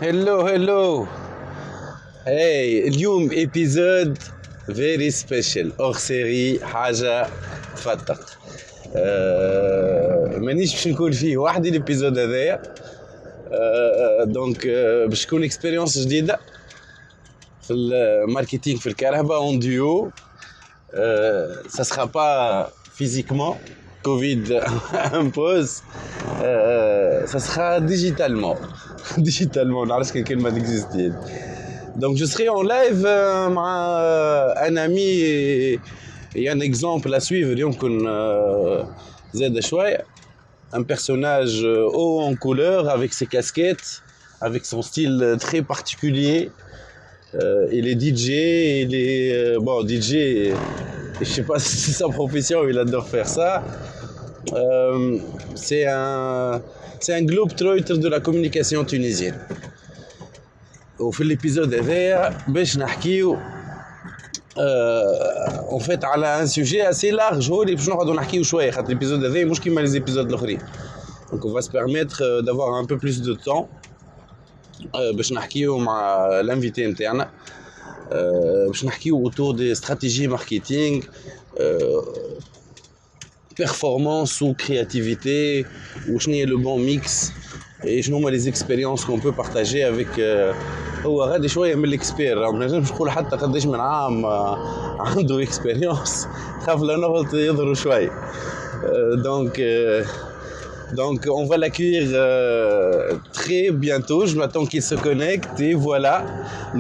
هلو. اليوم ابيزود فيري سبيشال اور سيري حاجه تفتق. مانيش باش نكون فيه وحدي الابيزود هذايا. دونك باش تكون اكسبيريونس جديده في الماركتينغ في الكهرباء اون ديو. ça sera pas physiquement, Covid impose, ça sera digitalement. digitalement, نعرفش كان كلمة تكزيستي. Donc je serai en live مع un ami et un exemple à suivre يمكن زاد شوية. Un personnage haut en couleur avec ses casquettes, avec son style très particulier. Il est DJ, il est bon DJ, je sais pas si c'est sa profession, il adore faire ça. C'est un globe-trotter de la communication tunisienne. وفي الابيزود هذايا باش نحكيو en fait على un sujet assez large هو اللي باش نقعدوا نحكيو شويه خاطر الابيزود هذايا مش كيما les épisodes الاخرين. Donc on va se permettre d'avoir un peu plus de temps باش نحكيو مع l'invité نتاعنا باش نحكيو autour des stratégies marketing, performance ou créativité, ou شنو هي le bon mix et شنو هما les expériences qu'on peut partager avec. هو غادي شويه من الاكسبير، ما نجمش نقول حتى قداش من عام عنده اكسبيريونس، خاف لا نغلط يضروا شويه. Donc on va l'accueillir très bientôt, je m'attends qu'il se connecte et voilà.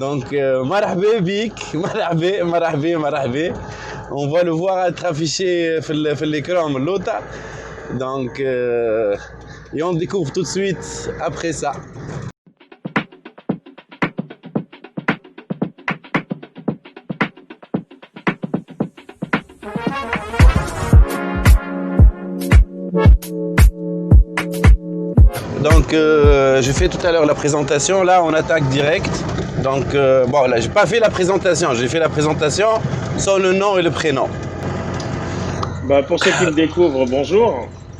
Donc marhaba bik, marhaba. On va le voir être affiché في l'écran من l'autre. Donc et on découvre tout de suite après ça. Donc j'ai fait tout à l'heure la présentation, là on attaque direct. Donc bon là j'ai pas fait la présentation, j'ai fait la présentation sans le nom et le prénom. Bah, pour ceux qui me découvrent, bonjour.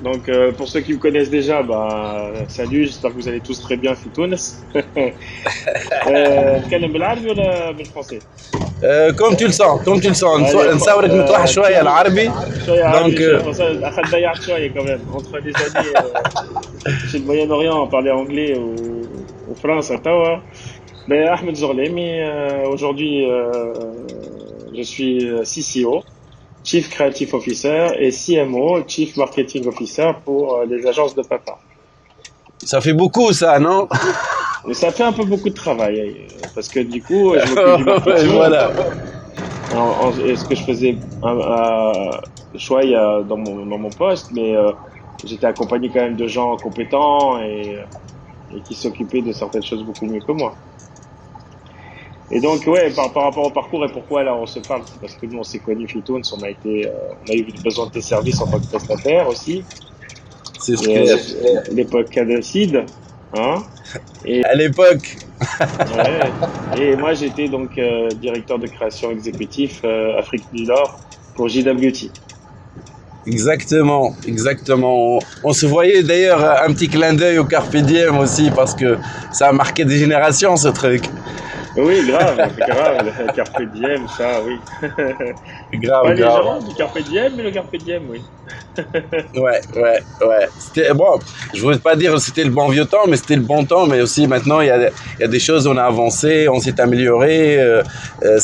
Donc pour ceux qui me connaissent déjà, bah salut, j'espère que vous allez tous très bien في تونس. نتكلم بالعربي ولا بالفرنسي؟ Comme tu le sens, نصورك متوحش شويه العربي. شويه عربي، اخذ ضيعت شويه quand même entre les années chez le Moyen-Orient on parlait anglais ou France à Tawa. Mais Ahmed Zorlemi, aujourd'hui je suis CCO, Chief Creative Officer, et CMO, Chief Marketing Officer pour les agences de papa. Ça fait beaucoup ça, non? Mais ça fait un peu beaucoup de travail, parce que du coup, je m'occupe du marketing. Voilà. Et ce que je faisais choix dans mon poste, mais j'étais accompagné quand même de gens compétents et qui s'occupaient de certaines choses beaucoup mieux que moi. Et donc, ouais, par rapport au parcours et pourquoi là on se parle, c'est parce que nous on s'est connus chez Toons, on a eu besoin de tes services en tant que prestataire aussi. C'est ce que l'époque Cadacide, hein. Et à l'époque. ouais. Et moi j'étais donc directeur de création exécutif Afrique du Nord pour JWT. Exactement. On se voyait d'ailleurs un petit clin d'œil au Carpe Diem aussi parce que ça a marqué des générations ce truc. Oui, grave, le Carpe Diem, ça, oui. Grave, pas grave. Les gens du Carpe Diem, mais le Carpe Diem, oui. Ouais. C'était bon, je voulais pas dire c'était le bon vieux temps, mais c'était le bon temps, mais aussi maintenant il y a des choses, on a avancé, on s'est amélioré.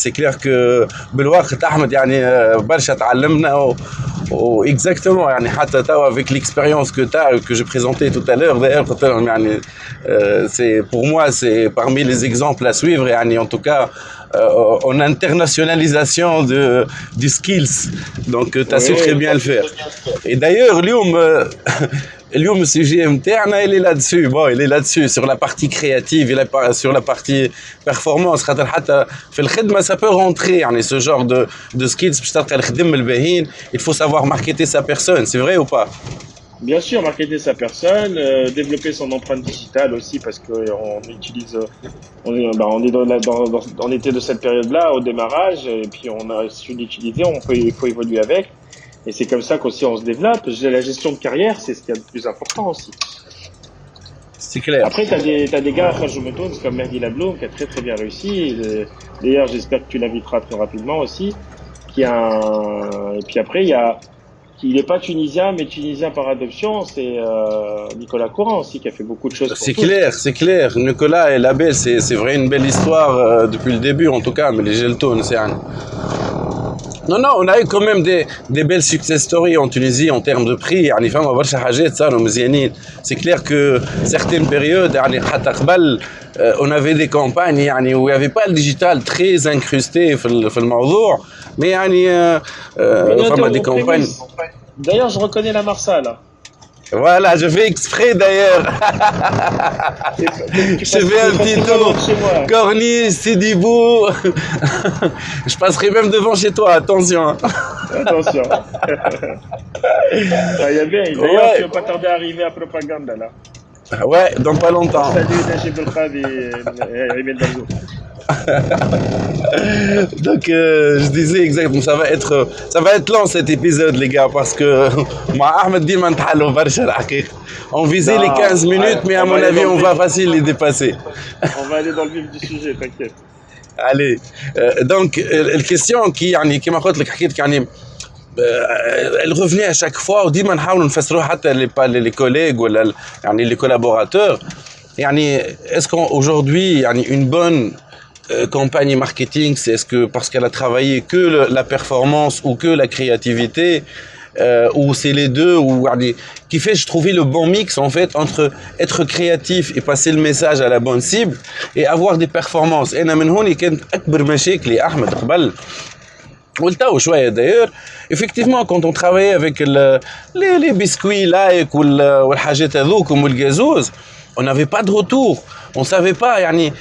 C'est clair que بالوقت أحمد يعني برشا تعلمنا exactement يعني حتى توا avec l'expérience que j'ai présenté tout à l'heure d'ailleurs يعني c'est pour moi c'est parmi les exemples à suivre يعني en tout cas en internationalisation du skills. Donc tu as su très bien le faire. Et d'ailleurs اليوم السوجي نتاعنا il est là-dessus sur la partie créative, sur la partie performance خاطر حتى في الخدمه ça peut rentrer يعني ce genre de skills باش تلقى الخدم الباهين. Il faut savoir marketer sa personne, c'est vrai ou pas? Bien sûr, marketer sa personne, développer son empreinte digitale aussi parce que on était de cette période-là au démarrage et puis on a su l'utiliser, il faut évoluer avec. Et c'est comme ça qu'aussi on se développe. La gestion de carrière, c'est ce qu'il y a de plus important aussi. c'est clair. Après, t'as des gars à Khajoumetons comme Mehdi Labloum qui a très très bien réussi. D'ailleurs, j'espère que tu l'inviteras très rapidement aussi. Et puis après, il n'est pas tunisien, mais tunisien par adoption, c'est Nicolas Courant aussi qui a fait beaucoup de choses pour tous. C'est clair. Nicolas et Label, c'est vrai une belle histoire depuis le début en tout cas, mais les Geltones, c'est un... Non, on a eu quand même des belles success stories en Tunisie en termes de prix. يعني فما برشا حاجات صاروا مزيانين. C'est clair que certaines périodes يعني حتى قبل on avait des campagnes يعني où il y avait pas le digital très incrusté في الموضوع, mais يعني فما des campagnes. D'ailleurs, je reconnais la Marsa là. Voilà, je fais exprès d'ailleurs. Je fais un petit tour. Corniche, Sidibou. Je passerai même devant chez toi, attention. Attention. Il y a bien. D'ailleurs, tu vas pas tarder à arriver à Propaganda là. Ouais, dans pas longtemps. Salut Najib El-Khadi et Emile Bazou. Donc je disais exactement, ça va être long cet épisode les gars, parce que moi Ahmed Diman Tahalo Barsha الحقيقة. On visait les 15 minutes, mais à mon avis on va facile les dépasser. On va aller dans le vif du sujet, t'inquiète. Allez, donc la question qui يعني كما قلت لك حكيت يعني elle revenait à chaque fois وديما نحاولوا نفسروها حتى les collègues ولا يعني les collaborateurs. يعني est-ce qu'aujourd'hui يعني une bonne campagne marketing, c'est est-ce que parce qu'elle a travaillé que la performance ou que la créativité, ou c'est les deux, ou qui fait je trouvais le bon mix en fait entre être créatif et passer le message à la bonne cible et avoir des performances. Et من هون كانت أكبر مشاكلي أحمد قبل قلتها شوية d'ailleurs. Effectivement, quand on travaillait avec les biscuits like والحاجات هذوكم والجازوز, on n'avait pas de retour. On savait pas يعني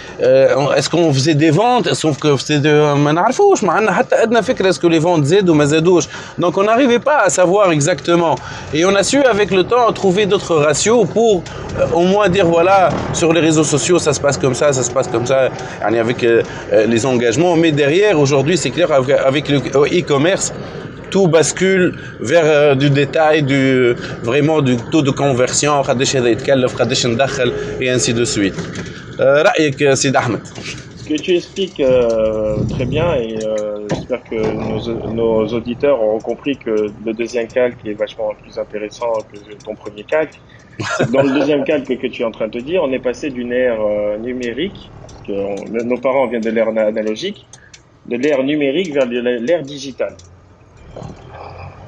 est-ce qu'on faisait des ventes, sauf que c'était ما نعرفوش, ما عندنا حتى أدنى فكرة est-ce que les ventes زادوا ما زادوش. Donc on n'arrivait pas à savoir exactement. Et on a su avec le temps trouver d'autres ratios pour au moins dire voilà, sur les réseaux sociaux ça se passe comme ça se passe comme ça, يعني avec les engagements. Mais derrière aujourd'hui c'est clair avec le e-commerce, tout bascule vers du détail, vraiment du taux de conversion, قداش هذا يتكلف, قداش ندخل, et ainsi de suite. رأيك سيد أحمد؟ Ce que tu expliques très bien, et j'espère que nos auditeurs auront compris que le deuxième calque est vachement plus intéressant que ton premier calque. Dans le deuxième calque que tu es en train de dire, on est passé d'une ère numérique, que nos parents viennent de l'ère analogique, de l'ère numérique vers l'ère digitale.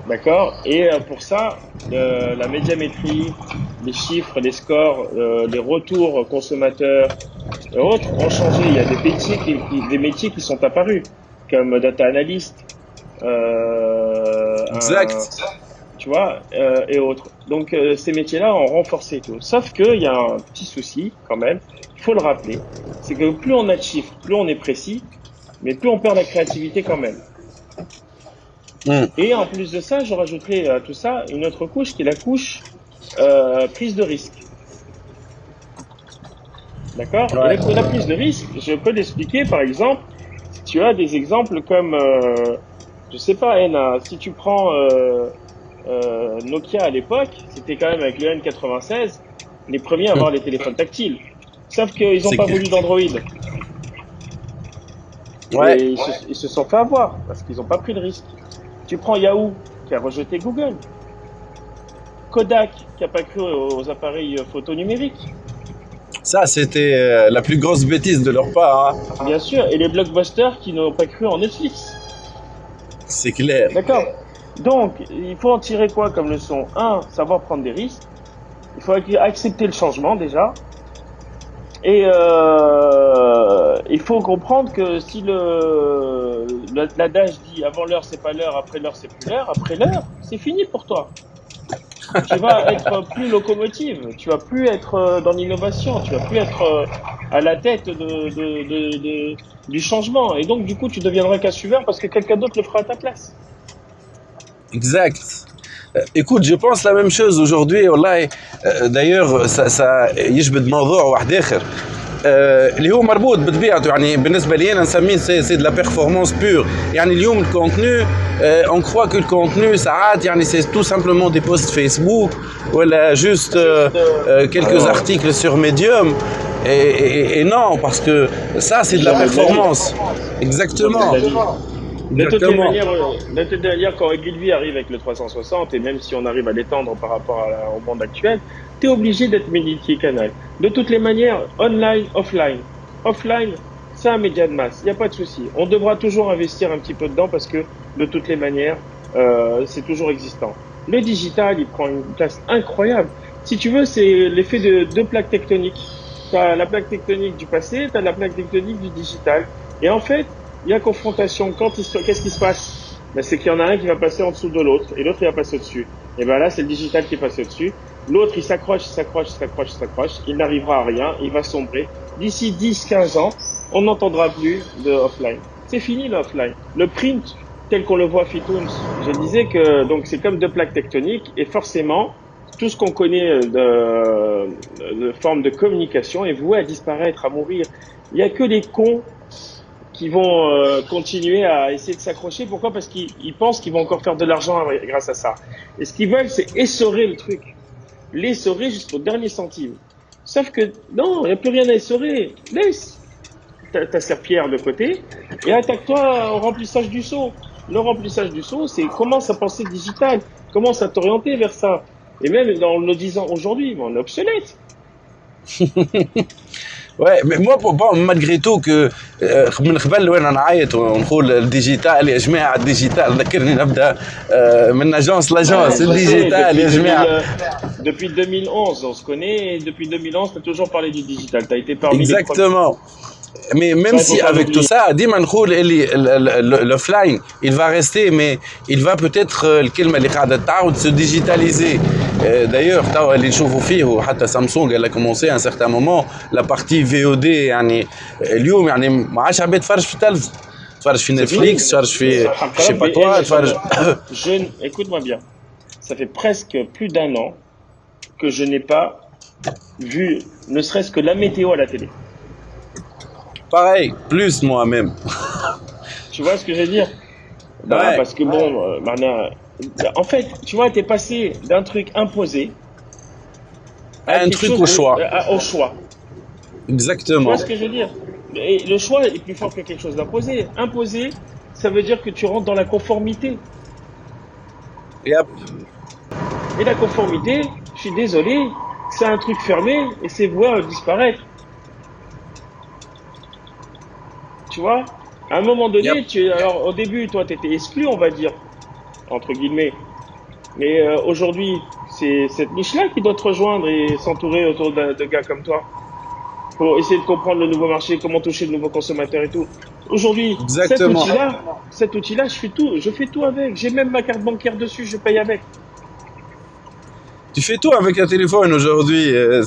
D'accord. Et pour ça, la médiamétrie, les chiffres, les scores, les retours consommateurs et autres ont changé. Il y a des métiers qui sont apparus, comme data analyst, exact. Tu vois, et autres. Donc ces métiers-là ont renforcé tout. Sauf qu'il y a un petit souci quand même, il faut le rappeler, c'est que plus on a de chiffres, plus on est précis, mais plus on perd la créativité quand même. Et en plus de ça, je rajouterai à tout ça une autre couche qui est la couche prise de risque. D'accord. Ouais. Et la prise de risque, je peux l'expliquer par exemple, si tu as des exemples comme, je sais pas, Ena, si tu prends Nokia à l'époque, c'était quand même avec le N96, les premiers à avoir les téléphones tactiles. Sauf qu'ils n'ont pas voulu d'Android. Ouais. Et ils se sont fait avoir parce qu'ils n'ont pas pris le risque. Tu prends Yahoo qui a rejeté Google, Kodak qui n'a pas cru aux appareils photo numériques. Ça, c'était la plus grosse bêtise de leur part. Hein. Bien sûr, et les blockbusters qui n'ont pas cru en Netflix. C'est clair. D'accord. Donc, il faut en tirer quoi comme leçon? Un, savoir prendre des risques. Il faut accepter le changement déjà. Et il faut comprendre que si l'adage dit avant l'heure c'est pas l'heure, après l'heure c'est plus l'heure, après l'heure c'est fini pour toi. Tu vas être plus locomotive, tu vas plus être dans l'innovation, tu vas plus être à la tête du changement. Et donc du coup tu deviendras qu'un suiveur parce que quelqu'un d'autre le fera à ta place. Exact. Écoute, je pense la même chose aujourd'hui. والله d'ailleurs ça يشبه موضوع واحد آخر. اللي هو مربوط بطبيعته يعني بالنسبه لي انا نسميه سي دو لا بيرفورمانس بور يعني اليوم الكونتوني اون كخوا كو الكونتوني ساعات يعني سي تو سامبلومون دي بوست فيسبوك ولا جوست quelques articles sur Medium et non parce que ça c'est de la performance exactement. De toutes les manières, quand Ogilvy arrive avec le 360, et même si on arrive à l'étendre par rapport au monde actuel, tu es obligé d'être multi-canal. De toutes les manières, online, offline. Offline, c'est un média de masse, il n'y a pas de souci. On devra toujours investir un petit peu dedans parce que, de toutes les manières, c'est toujours existant. Le digital, il prend une place incroyable. Si tu veux, c'est l'effet de deux plaques tectoniques. Tu as la plaque tectonique du passé, tu as la plaque tectonique du digital. Et en fait, il y a confrontation. Qu'est-ce qui se passe? Ben, c'est qu'il y en a un qui va passer en dessous de l'autre et l'autre il va passer au-dessus. Et ben là, c'est le digital qui passe au-dessus. L'autre, il s'accroche, il n'arrivera à rien, il va sombrer. D'ici 10-15 ans, on n'entendra plus de offline. C'est fini l'offline. Le print, tel qu'on le voit Fitoons, je disais que donc c'est comme deux plaques tectoniques et forcément, tout ce qu'on connaît de forme de communication est voué à disparaître, à mourir. Il n'y a que les cons qui vont continuer à essayer de s'accrocher. Pourquoi? Parce qu'ils pensent qu'ils vont encore faire de l'argent grâce à ça. Et ce qu'ils veulent, c'est essorer le truc. L'essorer jusqu'au dernier centime. Sauf que non, il n'y a plus rien à essorer. Laisse ta serpillière de côté et attaque-toi au remplissage du seau. Le remplissage du seau, c'est commence à penser digital, commence à t'orienter vers ça. Et même en le disant aujourd'hui, on est obsolète. Ouais, mais moi bon malgré tout que من قبل وانا نعيط ونقول الديجيتال يا جماعه الديجيتال ذكرني نبدا من اجونس لاجونس الديجيتال يا جماعه. Depuis 2011 on se connaît et depuis 2011 tu as toujours parlé du digital, tu as été parmi exactement. Mais même si avec tout ça, ديما نقول اللي l'offline il va rester mais il va peut-être الكلمه اللي قاعده تعاود se digitaliser. D'ailleurs توا اللي نشوفوا فيه وحتى سامسونج elle a commencé à un certain moment la partie VOD يعني اليوم يعني ما عادش عباد تفرج في التلفزة تفرج في نتفليكس تفرج في je sais pas quoi تفرج. Écoute-moi bien, ça fait presque plus d'un an que je n'ai pas vu ne serait-ce que la météo à la télé. Pareil, plus moi-même. Tu vois ce que je veux dire? Bah, ouais. Parce que bon, en fait, tu vois, t'es passé d'un truc imposé à un truc au choix. Au choix. Exactement. Tu vois ce que je veux dire? Et le choix est plus fort que quelque chose d'imposé. Imposé, ça veut dire que tu rentres dans la conformité. Yep. Et la conformité, je suis désolé, c'est un truc fermé et c'est voué à disparaître. Tu vois, à un moment donné, alors au début, toi, tu étais exclu, on va dire, entre guillemets. Mais aujourd'hui, c'est cette niche-là qui doit te rejoindre et s'entourer autour de gars comme toi pour essayer de comprendre le nouveau marché, comment toucher de nouveaux consommateurs et tout. Aujourd'hui, cet outil-là, je fais tout avec. J'ai même ma carte bancaire dessus, je paye avec. Tu fais tout avec un téléphone aujourd'hui.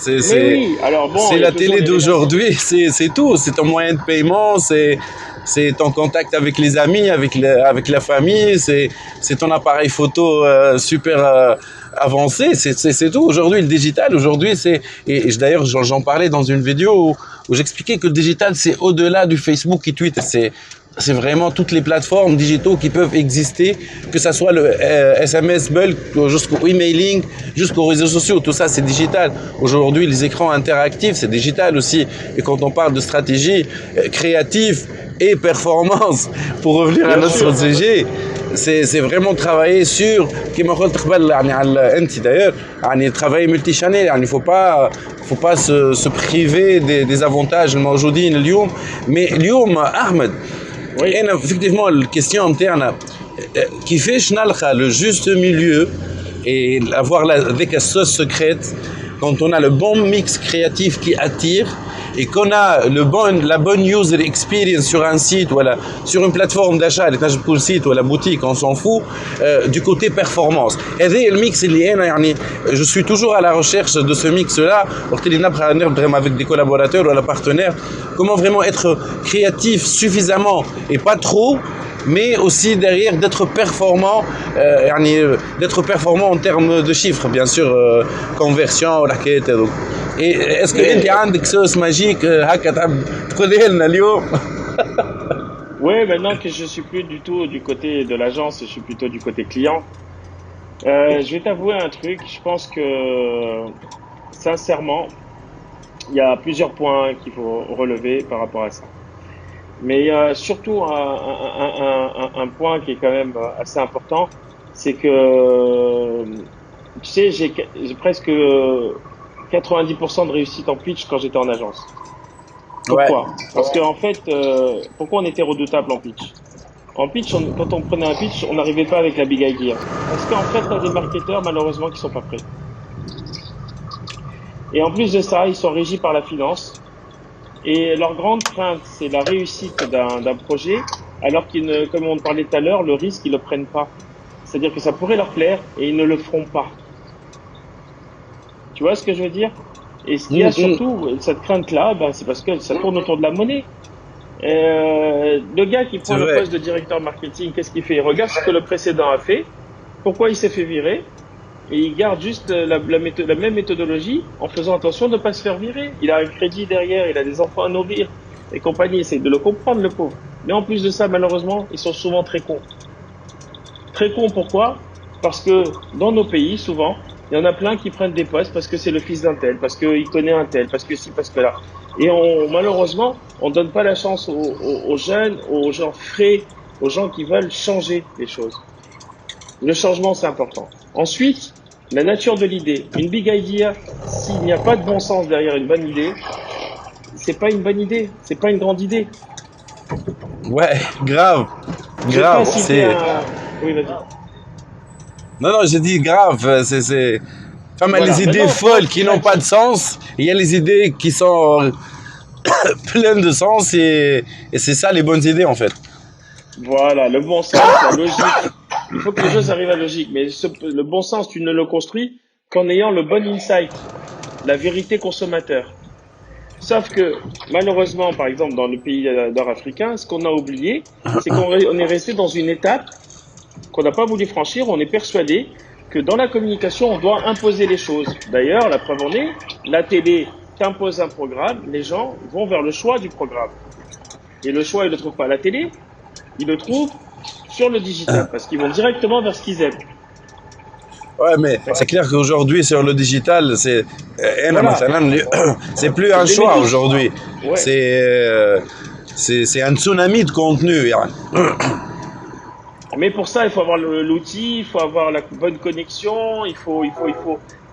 Oui. Alors bon, c'est la télé d'aujourd'hui, c'est tout. C'est ton moyen de paiement, c'est ton contact avec les amis, avec la famille, c'est ton appareil photo super avancé. C'est tout. Aujourd'hui, le digital, et d'ailleurs, j'en parlais dans une vidéo où j'expliquais que le digital, c'est au-delà du Facebook et Twitter. C'est vraiment toutes les plateformes digitaux qui peuvent exister, que ça soit le SMS bulk jusqu'au emailing, jusqu'aux réseaux sociaux, tout ça c'est digital. Aujourd'hui les écrans interactifs c'est digital aussi. Et quand on parle de stratégie créative et performance, pour revenir à notre sujet, c'est vraiment travailler sur, كما قلت قبل يعني d'ailleurs يعني travailler multichannel يعني faut pas se priver des avantages الموجودين اليوم. Mais اليوم أحمد Oui. Et effectivement, la question interne, كيفاش نلقى le juste milieu et avoir avec la sauce secrète quand on a le bon mix créatif qui attire et qu'on a la bonne user experience sur un site ou sur une plateforme d'achat, le site ou la boutique, on s'en fout, du côté performance. Et le mix, je suis toujours à la recherche de ce mix-là, avec des collaborateurs ou des partenaires, comment vraiment être créatif suffisamment et pas trop mais aussi derrière d'être performant, d'être performant en termes de chiffres, bien sûr, conversion, raquette. Et est-ce que Mais انت عندك sauce magique هكا تحب تقولها لنا اليوم؟ ouais, maintenant que je suis plus du tout du côté de l'agence, je suis plutôt du côté client. Je vais t'avouer un truc. Je pense que sincèrement, il y a plusieurs points qu'il faut relever par rapport à ça. Mais il y a surtout un point qui est quand même assez important, c'est que, tu sais, j'ai presque 90% de réussite en pitch quand j'étais en agence. Ouais, Pourquoi? Parce qu'en fait, pourquoi on était redoutable en pitch? En pitch, quand on prenait un pitch, on n'arrivait pas avec la big idea. Parce qu'en fait, tu as des marketeurs, malheureusement, qui sont pas prêts. Et en plus de ça, ils sont régis par la finance. Et leur grande crainte, c'est la réussite d'un projet, alors qu'ils ne, comme on parlait tout à l'heure, le risque, ils le prennent pas. C'est-à-dire que ça pourrait leur plaire et ils ne le feront pas. Tu vois ce que je veux dire? Et ce qu'il y a surtout, cette crainte-là, ben, c'est parce que ça tourne autour de la monnaie. Le gars qui c'est prend le vrai. poste de directeur marketing, qu'est-ce qu'il fait? Il regarde ce que le précédent a fait, pourquoi il s'est fait virer, et il garde juste la même méthodologie en faisant attention de ne pas se faire virer. Il a un crédit derrière, il a des enfants à nourrir et compagnie. Essaye de le comprendre, le pauvre. Mais en plus de ça, malheureusement, ils sont souvent très cons. Très cons, pourquoi? Parce que dans nos pays, souvent, il y en a plein qui prennent des postes parce que c'est le fils d'un tel, parce qu'il connaît un tel, parce que ci, parce que là. Et malheureusement, on donne pas la chance aux jeunes, aux gens frais, aux gens qui veulent changer les choses. Le changement, c'est important. Ensuite, la nature de l'idée. Une big idea, s'il n'y a pas de bon sens derrière une bonne idée, c'est pas une bonne idée, c'est pas une grande idée. Ouais, grave, Je vais pas grave. citer un. Oui, vas-y. Non, non, j'ai dit grave. Enfin, Voilà. les idées Maintenant, folles qui n'ont pas de sens, il y a les idées qui sont pleines de sens et c'est ça les bonnes idées en fait. voilà, le bon sens, la logique. Il faut que les choses arrivent à la logique, mais le bon sens, tu ne le construis qu'en ayant le bon insight, la vérité consommateur. Sauf que, malheureusement, par exemple, dans le pays nord-africain, ce qu'on a oublié, c'est on est resté dans une étape qu'on n'a pas voulu franchir. On est persuadé que dans la communication, on doit imposer les choses. D'ailleurs, la preuve en est, la télé t'impose un programme, les gens vont vers le choix du programme. Et le choix, ils ne le trouvent pas à la télé, ils le trouvent sur le digital, parce qu'ils vont directement vers ce qu'ils aiment. Ouais, mais c'est clair qu'aujourd'hui sur le digital, Voilà, c'est plus c'est un choix bénéfique. aujourd'hui. Ouais. C'est euh, c'est un tsunami de contenu. Mais pour ça, il faut avoir l'outil, il faut avoir la bonne connexion, il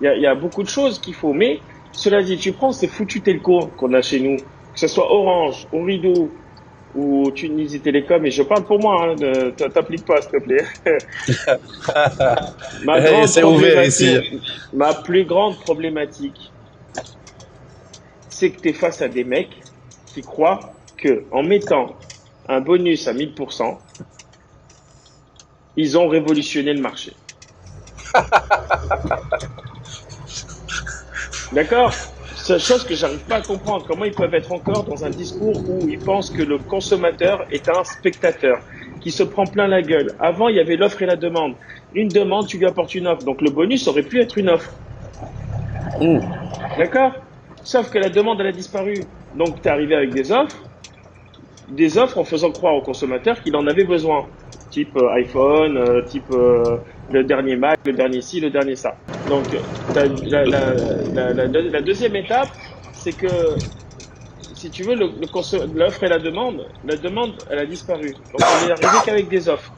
y a beaucoup de choses qu'il faut. Mais cela dit, tu prends ces foutus telcos qu'on a chez nous, que ce soit Orange, Ooredoo ou Tunisie Télécom, et je parle pour moi, hein, t'appliques pas, s'il te plaît. Ma grande C'est ouvert ici. problématique, ma plus grande problématique, c'est que tu es face à des mecs qui croient que en mettant un bonus à 1000%, ils ont révolutionné le marché. D'accord? C'est une chose que j'arrive pas à comprendre. Comment ils peuvent être encore dans un discours où ils pensent que le consommateur est un spectateur, qui se prend plein la gueule. Avant, il y avait l'offre et la demande. Une demande, tu lui apportes une offre. Donc le bonus aurait pu être une offre. D'accord? Sauf que la demande, elle a disparu. Donc tu es arrivé avec des offres en faisant croire au consommateur qu'il en avait besoin. Type iPhone, type le dernier Mac, le dernier ci, le dernier ça. Donc la deuxième étape, c'est que si tu veux, l'offre et la demande, elle a disparu. Donc on est arrivé qu'avec des offres.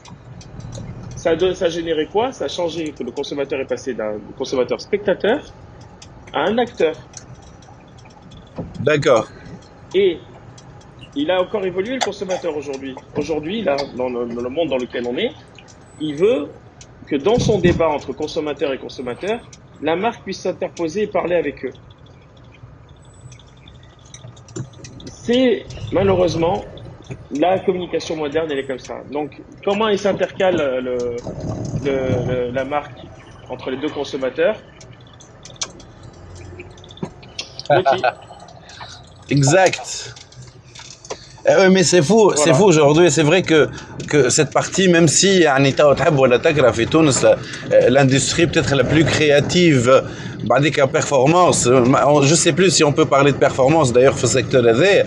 Ça a généré quoi? Ça a changé que le consommateur est passé d'un consommateur spectateur à un acteur. D'accord. Et il a encore évolué le consommateur aujourd'hui. Aujourd'hui, là, dans le monde dans lequel on est, il veut que dans son débat entre consommateur et consommateur, la marque puisse s'interposer et parler avec eux. C'est malheureusement la communication moderne, elle est comme ça. Donc, comment il s'intercale la marque entre les deux consommateurs? L'outil. Exact. Oui, mais c'est fou, Voilà. c'est fou aujourd'hui. C'est vrai que cette partie, même si يعني توا تحب ولا تكره في تونس l'industrie peut-être la plus créative بعديك performance. Je sais plus si on peut parler de performance d'ailleurs في السيكتور هذا.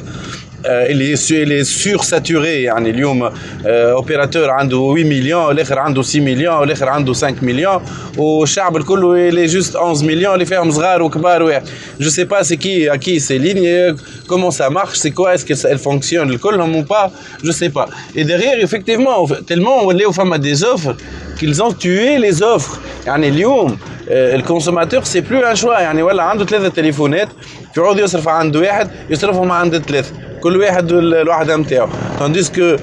il est sursaturé يعني اليوم اوبيراتور عنده 8 مليون والاخر عنده 6 مليون والاخر عنده 5 مليون والشعب الكل il est juste 11 مليون اللي فيهم صغار وكبار واحد. Je sais pas c'est qui à qui ces lignes, comment ça marche, c'est quoi, est-ce qu'elles fonctionnent الكلهم ou pas, je sais pas. Et derrière effectivement tellement ولاو فما des offres qu'ils ont tué les offres. يعني اليوم الكونسوماتور سي بلو ان شوا يعني ولا عنده 3 تليفونات يقعد يصرف عند واحد يصرفهم عند 3 كل واحد الواحده نتاعو. Tandis que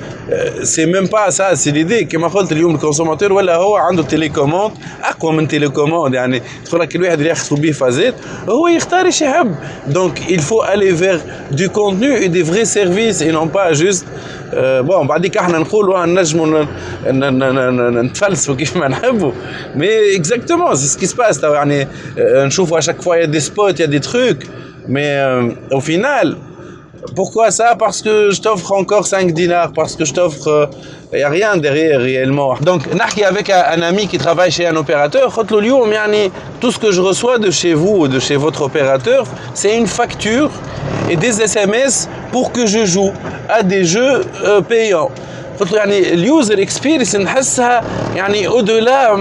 c'est même pas ça, c'est l'idée كما قلت اليوم الكونسوماتور ولا هو عنده تيليكوموند اقوى من تيليكوموند يعني تقول لك الواحد اللي ياخذوا به فازات هو يختار ايش يحب. Donc il faut aller vers du contenu et des vrais services et non pas juste بون بعديك احنا نقولوا نجموا نتفلسفوا كيف ما نحبوا mais exactement c'est ce qui se passe يعني نشوفوا à chaque fois il y a des spots, il y a des trucs mais au final pourquoi ça? Parce que je t'offre encore 5 dinars, parce que je t'offre il n'y a rien derrière réellement. Donc نحكي avec un ami qui travaille chez un opérateur قلت له اليوم يعني tout ce que je reçois de chez vous ou de chez votre opérateur c'est une facture et des SMS pour que je joue à des jeux payants. قلت له يعني اليوزر اكسبيرينس نحسها يعني au-delà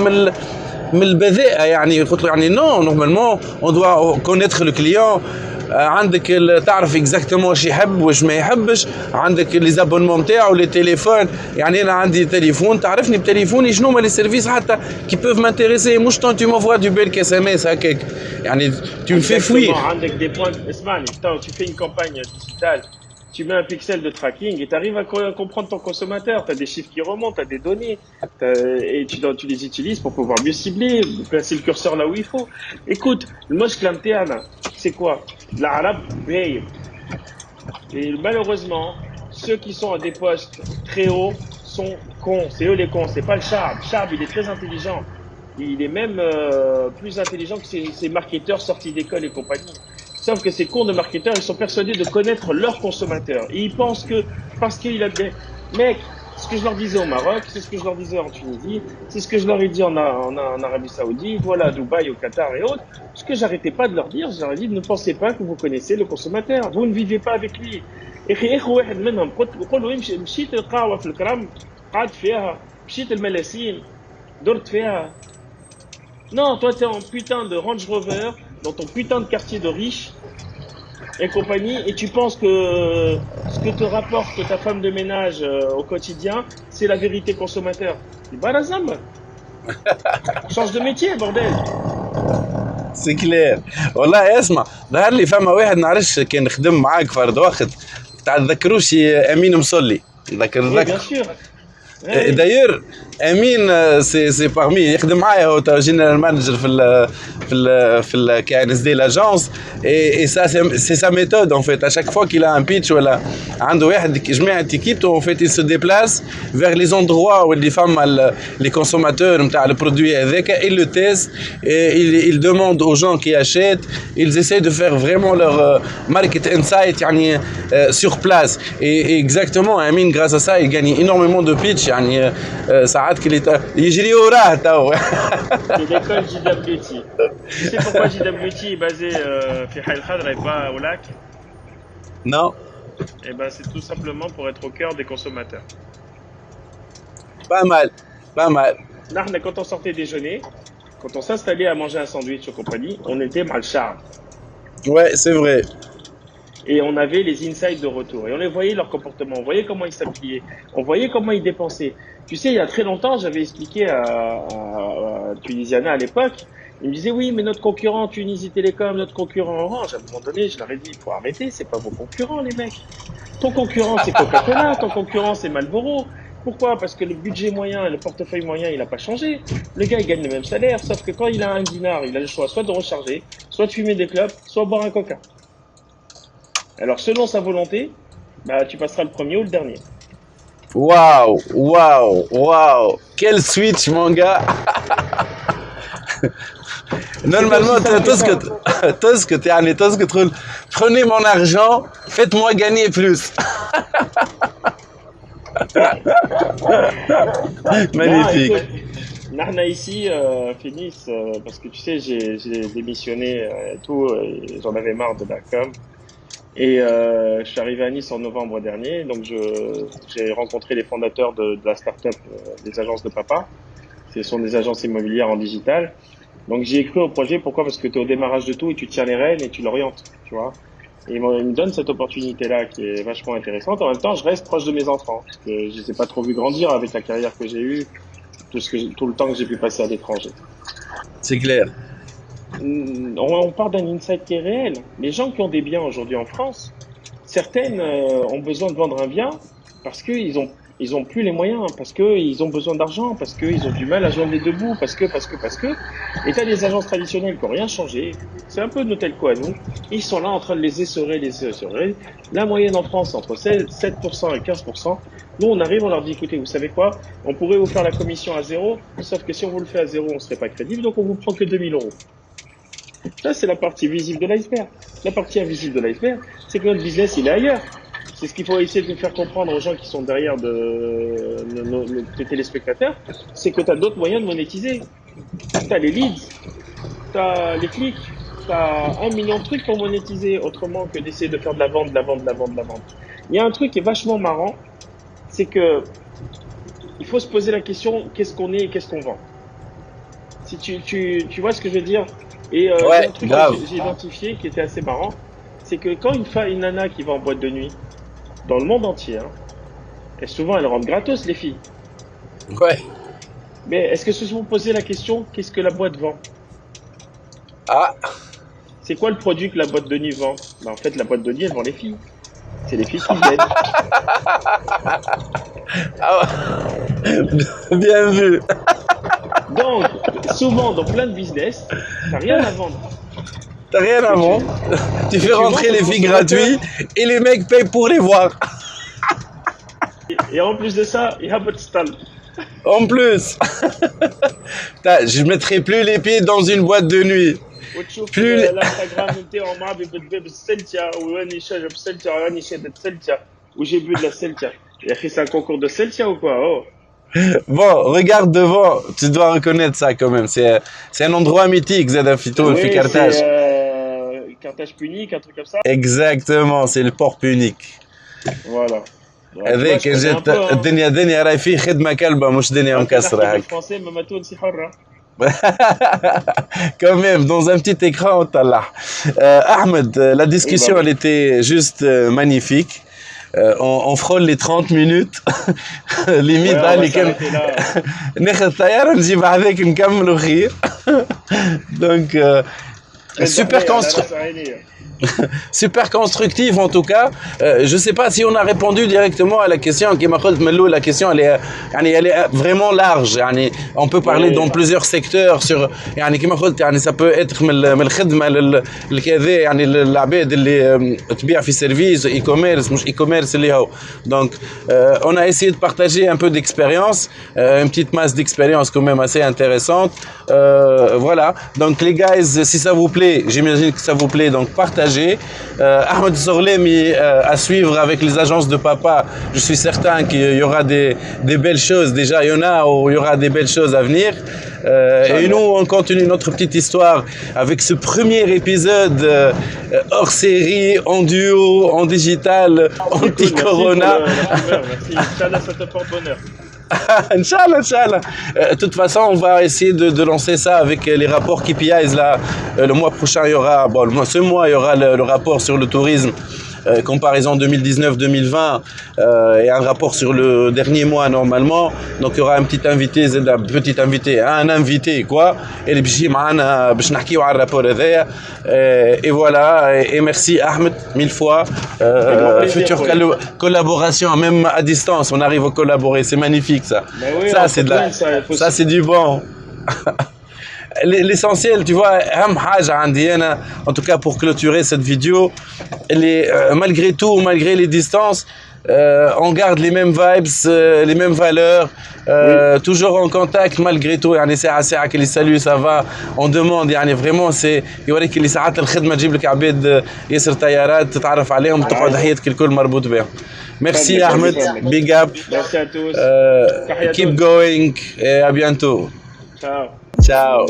من البذاءة يعني قلت له يعني non normalement on doit connaître le client. عندك تعرف اكزاكتومون واش يحب واش ما يحبش عندك لي زابونمون نتاعو لي تليفون يعني انا عندي تليفون تعرفني بتليفوني شنو هما لي سيرفيس حتى كي بوف مانتيريسي مش طون تو m'envoies du bel SMS هكاك يعني tu me fais fuir. عندك des points اسمعني tu fais une campagne digitale, tu mets un pixel de tracking et tu arrives à comprendre ton consommateur. Tu as des chiffres qui remontent, tu as des données et tu les utilises pour pouvoir mieux cibler, placer le curseur là où il faut. Écoute, moi je clame c'est quoi? L'arabe paye. Et malheureusement, ceux qui sont à des postes très hauts sont cons. C'est eux les cons, c'est pas le Charb. Charb, il est très intelligent. Il est même plus intelligent que ces marketeurs sortis d'école et compagnie. Sauf que ces cons de marketeurs, ils sont persuadés de connaître leurs consommateurs. Et ils pensent que parce qu'il a des... Mec, ce que je leur disais au Maroc, c'est ce que je leur disais en Tunisie, c'est ce que je leur ai dit en Arabie Saoudite, voilà, à Dubaï, au Qatar et autres. Ce que j'arrêtais pas de leur dire, je leur ai dit, ne pensez pas que vous connaissez le consommateur. Vous ne vivez pas avec lui. واحد منهم قلت له مشيت القهوة في الكرم قعدت فيها مشيت الملاسين درت فيها. Non, toi t'es en putain de Range Rover dans ton putain de quartier de riches et compagnie, et tu penses que ce que te rapporte ta femme de ménage au quotidien, c'est la vérité consommateur. C'est barazam. Change de métier, bordel. سي كلير والله. اسمع ظهر لي فما واحد نعرفش كان خدم معاك فرد وقت تذكروش امين مصلي Oui, bien sûr. D'ailleurs, Amine, c'est parmi يخدم معايا هو جنرال مانجر في ال KNSD l'agence et ça c'est sa méthode en fait. À chaque fois qu'il a un pitch ولا عنده واحد جماعة équipe en fait il se déplace vers les endroits où les femmes les consommateurs نتاع le produit هذاك il le teste et il demande aux gens qui achètent, ils essaient de faire vraiment leur market insight يعني sur place et exactement Amine grâce à ça il gagne énormément de pitch يعني ساعات كلي يجري وراه تو. C'est l'école JWT. Tu sais pourquoi JWT est basé في حي الخضرا et pas au lac? Non. Eh ben c'est tout simplement pour être au cœur des consommateurs. Pas mal, pas mal. Là, quand on sortait déjeuner, quand on s'installait à manger un sandwich aux compagnies, on était mal charme. Ouais, c'est vrai. Et on avait les insights de retour. Et on les voyait leur comportement, on voyait comment ils s'habillaient, on voyait comment ils dépensaient. Tu sais, il y a très longtemps, j'avais expliqué à Tunisiana à l'époque, ils me disaient oui, mais notre concurrent Tunisie Télécom, notre concurrent Orange, à un moment donné, je leur ai dit, il faut arrêter, c'est pas vos concurrents, les mecs. Ton concurrent, c'est Coca-Cola, ton concurrent, c'est Marlboro. Pourquoi? Parce que le budget moyen, le portefeuille moyen, il n'a pas changé. Le gars, il gagne le même salaire, sauf que quand il a un dinar, il a le choix soit de recharger, soit de fumer des clopes, soit boire un coca. Alors, selon sa volonté, bah, tu passeras le premier ou le dernier. Waouh, waouh, waouh. Quel switch, mon gars. Normalement, aussi ça que ça. تقول prenez mon argent, faites-moi gagner plus. Non, Magnifique. écoute, Narna ici, Phoenix, parce que tu sais, j'ai démissionné et tout, et j'en avais marre de la com. Et je suis arrivé à Nice en novembre dernier, donc j'ai rencontré les fondateurs de la start-up des agences de papa. Ce sont des agences immobilières en digital. Donc j'y ai cru au projet. Pourquoi? Parce que tu es au démarrage de tout et tu tiens les rênes et tu l'orientes, tu vois. Et ils me donnent cette opportunité-là qui est vachement intéressante. En même temps, je reste proche de mes enfants. Parce que je les ai pas trop vus grandir avec la carrière que j'ai eue, tout le temps que j'ai pu passer à l'étranger. C'est clair. On parle d'un insight qui est réel. Les gens qui ont des biens aujourd'hui en France, certaines ont besoin de vendre un bien parce qu'ils ont plus les moyens, parce qu'ils ont besoin d'argent, parce qu'ils ont du mal à joindre les deux bouts, parce que. Et t'as des agences traditionnelles qui n'ont rien changé. C'est un peu notre quoi, nous. Ils sont là en train de les essorer. La moyenne en France, c'est entre 7% et 15%. Nous, on arrive, on leur dit, écoutez, vous savez quoi? On pourrait vous faire la commission à zéro, sauf que si on vous le fait à zéro, on ne serait pas crédible, donc on vous prend que 2000 euros. Ça, c'est la partie visible de l'iceberg. La partie invisible de l'iceberg, c'est que notre business, il est ailleurs. C'est ce qu'il faut essayer de faire comprendre aux gens qui sont derrière tes téléspectateurs, c'est que tu as d'autres moyens de monétiser. Tu as les leads, tu as les clics, tu as 1 million de trucs pour monétiser autrement que d'essayer de faire de la vente, de la vente, de la vente, de la vente. Il y a un truc qui est vachement marrant, c'est que il faut se poser la question, qu'est-ce qu'on est et qu'est-ce qu'on vend? Si tu vois ce que je veux dire? Et il y a Ouais, un truc que grave. j'ai identifié qui était assez marrant, c'est que quand une nana qui va en boîte de nuit, dans le monde entier, hein, et souvent elles rentrent gratos les filles, Ouais. mais est-ce que se sont posé la question, qu'est-ce que la boîte vend? Ah, C'est quoi le produit que la boîte de nuit vend? Ben, en fait, la boîte de nuit, elle vend les filles. C'est les filles qui viennent. ah, bien vu. Donc, souvent, dans plein de business, t'as rien à vendre. T'as rien Ce à que tu, vendre. Tu ce que fais tu vends, rentrer c'est le les filles consommateur. gratuites et les mecs payent pour les voir. Et en plus de ça, il y a votre stall. En plus, je mettrai plus les pieds dans une boîte de nuit. وتشوف Plus les- الانستغرام نتاعو معبي بالباب السلتيا وراني شارب سلتيا وراني شارب سلتيا وجي bu de la سلتيا. يا اخي c'est un concours de سلتيا ou quoi? Oh. Bon, regarde devant, tu dois reconnaître ça quand même. C'est un endroit mythique, Zadafito, Oui, c'est Carthage. cartage punique, un truc comme ça. Exactement, c'est le port punique. Voilà. Ouais, tu vois, هذاك je connais un جات peu, hein. الدنيا راهي فيه خدمة كلبة مش دنيا كان مكسرة نحكي هاك. بالفرنسي ما تونسي حرة. Quand même, dans un petit écran, on t'a là. Ahmed, la Oui, bah discussion, elle oui. était juste magnifique. On frôle les 30 minutes. Ouais, Limite, on va اللي كان s'arrêter là. ناخذ طيارة نجيب عليك نكملوا خير. Donc, super على construit. راس عيني. Super constructif en tout cas. Je ne sais pas si on a répondu directement à la question. La question elle est vraiment large. On peut parler dans Oui. plusieurs secteurs sur ça peut être من الخدمة لكذا العباد اللي تبيع في سيرفيس e-commerce مش e-commerce اللي هو. Donc on a essayé de partager un peu d'expérience, une petite masse d'expérience quand même assez intéressante. Voilà. Donc les guys, si ça vous plaît, j'imagine que ça vous plaît, donc partagez. Ahmed Zorlemi à suivre avec les agences de papa. Je suis certain qu'il y aura des belles choses. Déjà, il y en a où il y aura des belles choses à venir. Et nous, on continue notre petite histoire avec ce premier épisode hors série, en duo, en digital, anti-corona. Merci pour la primeur. Merci. Inch'Allah, ça te porte bonheur. Inch'Allah, Inch'Allah. De toute façon, on va essayer de lancer ça avec les rapports KPIs. Là, le mois prochain, il y aura, ce mois, il y aura le rapport sur le tourisme. Comparaison 2019-2020 et un rapport sur le dernier mois normalement. Donc il y aura un un invité quoi. Et les bchis معنا باش نحكيو على الرابور هذايا. Et voilà. Et merci Ahmed mille fois. Future collaboration même à distance, on arrive à collaborer, c'est magnifique ça. Mais oui, Ça c'est de la, ça c'est du bon. L'essentiel, tu vois, en tout cas pour clôturer cette vidéo, malgré tout, malgré les distances, on garde les mêmes vibes, les mêmes valeurs, toujours en contact malgré tout. يعني ساعة كي salut ça va, on demande يعني vraiment c'est يوريك اللي ساعات الخدمة تجيب لك عباد ياسر طيارات تتعرف عليهم تقعد حياتك الكل مربوط بهم. Merci Ahmed, big up. Merci à tous. Keep going et à bientôt. Ciao. Ciao.